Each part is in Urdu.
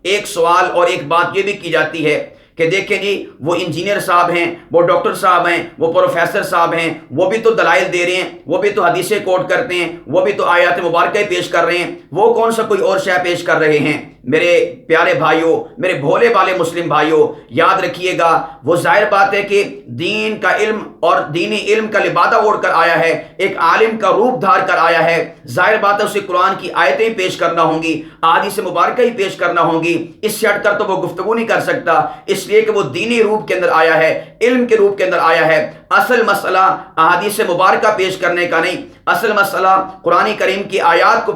ایک سوال اور ایک بات یہ بھی کی جاتی ہے کہ دیکھیں جی وہ انجینئر صاحب ہیں، وہ ڈاکٹر صاحب ہیں، وہ پروفیسر صاحب ہیں، وہ بھی تو دلائل دے رہے ہیں، وہ بھی تو حدیثیں کوٹ کرتے ہیں، وہ بھی تو آیات مبارکہ پیش کر رہے ہیں، وہ کون سا کوئی اور شے پیش کر رہے ہیں؟ میرے پیارے بھائیوں، میرے بھولے والے مسلم بھائیوں، یاد رکھیے گا وہ ظاہر بات ہے کہ دین کا علم اور دینی علم کا لبادہ اوڑھ کر آیا ہے، ایک عالم کا روپ دھار کر آیا ہے، ظاہر بات ہے اسے قرآن کی آیتیں پیش کرنا ہوں گی، احادیث مبارکہ ہی پیش کرنا ہوں گی، اس سے ہٹ کر تو وہ گفتگو نہیں کر سکتا، اس لیے کہ وہ دینی روپ کے اندر آیا ہے، علم کے روپ کے اندر آیا ہے۔ اصل مسئلہ احادیث مبارکہ پیش کرنے کا نہیں، اصل مسئلہ قرآن کریم کی آیات کو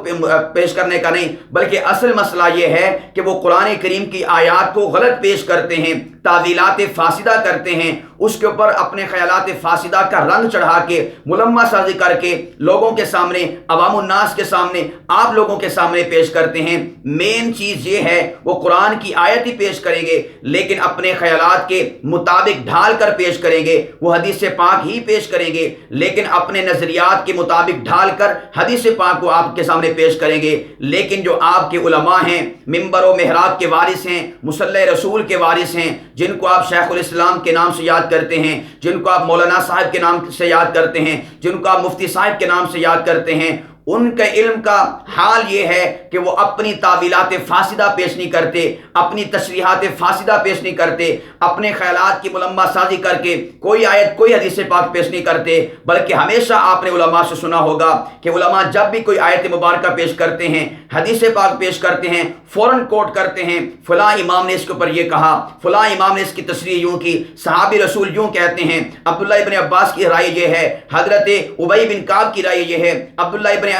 پیش کرنے کا نہیں، بلکہ اصل مسئلہ یہ ہے کہ وہ قرآن کریم کی آیات کو غلط پیش کرتے ہیں، تعویلات فاسدہ کرتے ہیں، اس کے اوپر اپنے خیالات فاسدہ کا رنگ چڑھا کے ملمہ سازی کر کے لوگوں کے سامنے، عوام الناس کے سامنے، آپ لوگوں کے سامنے پیش کرتے ہیں۔ مین چیز یہ ہے وہ قرآن کی آیت ہی پیش کریں گے لیکن اپنے خیالات کے مطابق ڈھال کر پیش کریں گے، وہ حدیث پاک ہی پیش کریں گے لیکن اپنے نظریات کے مطابق ڈھال کر حدیث پاک کو آپ کے سامنے پیش کریں گے۔ لیکن جو آپ کے علماء ہیں، منبر و محراب کے وارث ہیں، مصلی رسول کے وارث ہیں، جن کو آپ شیخ الاسلام کے نام سے یاد کرتے ہیں، جن کو آپ مولانا صاحب کے نام سے یاد کرتے ہیں، جن کو آپ مفتی صاحب کے نام سے یاد کرتے ہیں، ان کے علم کا حال یہ ہے کہ وہ اپنی تعویلات فاسدہ پیش نہیں کرتے، اپنی تشریحات فاسدہ پیش نہیں کرتے، اپنے خیالات کی ملمہ سازی کر کے کوئی آیت کوئی حدیث پاک پیش نہیں کرتے، بلکہ ہمیشہ آپ نے علماء سے سنا ہوگا کہ علماء جب بھی کوئی آیت مبارکہ پیش کرتے ہیں، حدیث پاک پیش کرتے ہیں، فوراً کوٹ کرتے ہیں فلاں امام نے اس کے اوپر یہ کہا، فلاں امام نے اس کی تشریح یوں کی، صحابی رسول یوں کہتے ہیں، عبداللہ ابن عباس کی رائے یہ ہے، حضرت ابی بن کعب کی رائے یہ ہے، عبداللہ ابن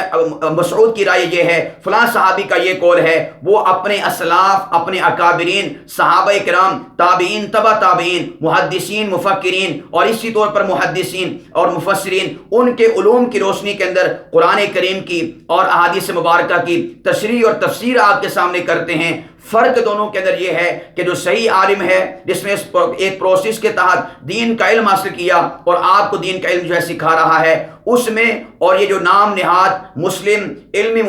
مسعود کی رائے یہ ہے، فلاں صحابی کا یہ قول ہے۔ وہ اپنے اسلاف، اپنے اکابرین، صحابہ کرام، تابعین، تبع تابعین، محدثین، مفکرین اور اسی طور پر محدثین اور مفسرین، ان کے علوم کی روشنی کے اندر قرآن کریم کی اور احادیث مبارکہ کی تشریح اور تفسیر آپ کے سامنے کرتے ہیں۔ فرق دونوں کے اندر یہ ہے کہ جو صحیح عالم ہے جس نے ایک پروسیس کے تحت دین کا علم حاصل کیا اور آپ کو دین کا علم جو ہے سکھا رہا ہے، اس میں، اور یہ جو نام نہاد مسلم علمی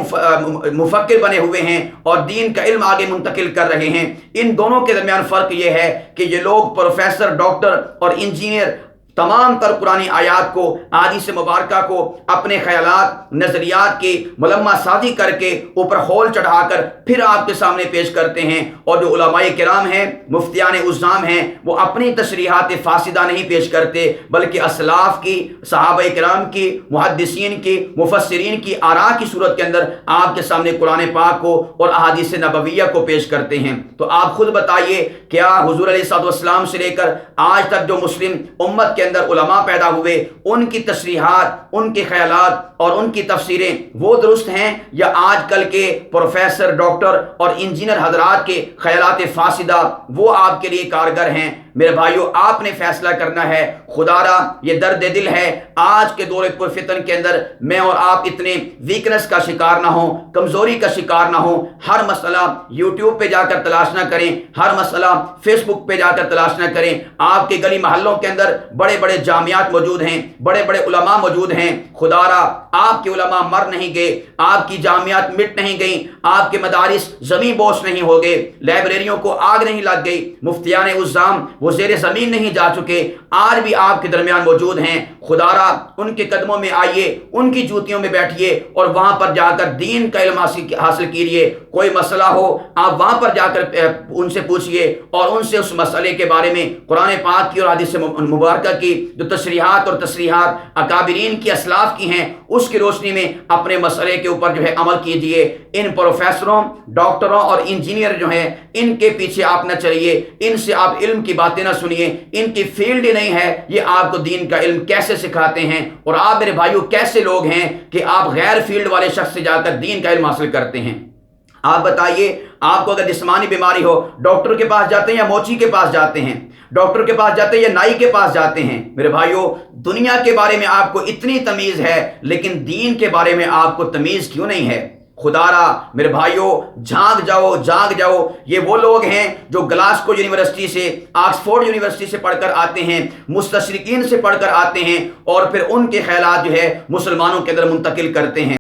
مفکر بنے ہوئے ہیں اور دین کا علم آگے منتقل کر رہے ہیں، ان دونوں کے درمیان فرق یہ ہے کہ یہ لوگ پروفیسر، ڈاکٹر اور انجینئر تمام تر قرآن آیات کو، احادیث مبارکہ کو اپنے خیالات، نظریات کی ملمہ سازی کر کے اوپر خول چڑھا کر پھر آپ کے سامنے پیش کرتے ہیں، اور جو علماء کرام ہیں، مفتیان عظام ہیں، وہ اپنی تشریحات فاسدہ نہیں پیش کرتے بلکہ اسلاف کی، صحابہ کرام کی، محدثین کی، مفسرین کی آراء کی صورت کے اندر آپ کے سامنے قرآن پاک کو اور احادیث نبویہ کو پیش کرتے ہیں۔ تو آپ خود بتائیے، کیا حضور علیہ السلام سے لے کر آج تک جو مسلم امت کے اندر علماء پیدا ہوئے، ان کی تشریحات، ان کے خیالات اور ان کی تفسیریں وہ درست ہیں، یا آج کل کے پروفیسر، ڈاکٹر اور انجینئر حضرات کے خیالات فاسدہ وہ آپ کے لیے کارگر ہیں؟ میرے بھائیو، آپ نے فیصلہ کرنا ہے۔ خدا را یہ درد دل ہے آج کے دور پر فتن کے اندر میں اور آپ اتنے ویکنس کا شکار نہ ہوں، کمزوری کا شکار نہ ہوں۔ ہر مسئلہ یوٹیوب پہ جا کر تلاش نہ کریں، ہر مسئلہ فیس بک پہ جا کر تلاش نہ کریں۔ آپ کے گلی محلوں کے اندر بڑے بڑے جامعات موجود ہیں، بڑے بڑے علماء موجود ہیں۔ خدا را آپ کے علماء مر نہیں گئے، آپ کی جامعات مٹ نہیں گئیں، آپ کے مدارس زمین بوس نہیں ہو گئے، لائبریریوں کو آگ نہیں لگ گئی، مفتیان عظام وہ زیر زمین نہیں جا چکے، آج بھی آپ کے درمیان موجود ہیں۔ خدا را ان کے قدموں میں آئیے، ان کی جوتیوں میں بیٹھیے اور وہاں پر جا کر دین کا علم حاصل کیجیے۔ کوئی مسئلہ ہو آپ وہاں پر جا کر ان سے پوچھئے اور ان سے اس مسئلے کے بارے میں قرآن پاک کی اور حدیث مبارکہ کی جو تشریحات اور تصریحات اکابرین کی اسلاف کی ہیں، اس کی روشنی میں اپنے مسئلے کے اوپر جو ہے عمل کیجئے۔ ان پروفیسروں، ڈاکٹروں اور انجینئر جو ہیں، ان کے پیچھے آپ نہ چلیے، ان سے آپ علم کی باتیں نہ سنیے، ان کی فیلڈ ہی نہیں ہے یہ آپ کو دین کا علم کیسے سکھاتے ہیں۔ اور آپ میرے بھائیو کیسے لوگ ہیں کہ آپ غیر فیلڈ والے شخص سے جا کر دین کا علم حاصل کرتے ہیں؟ آپ بتائیے، آپ کو اگر جسمانی بیماری ہو ڈاکٹر کے پاس جاتے ہیں یا موچی کے پاس جاتے ہیں؟ ڈاکٹر کے پاس جاتے ہیں یا نائی کے پاس جاتے ہیں؟ میرے بھائیو، دنیا کے بارے میں آپ کو اتنی تمیز ہے لیکن دین کے بارے میں آپ کو تمیز کیوں نہیں ہے؟ خدا را میرے بھائیو، جھانک جاؤ، جاگ جاؤ۔ یہ وہ لوگ ہیں جو گلاسکو یونیورسٹی سے، آکسفورڈ یونیورسٹی سے پڑھ کر آتے ہیں، مستشرقین سے پڑھ کر آتے ہیں اور پھر ان کے خیالات جو ہے مسلمانوں کے اندر منتقل کرتے ہیں۔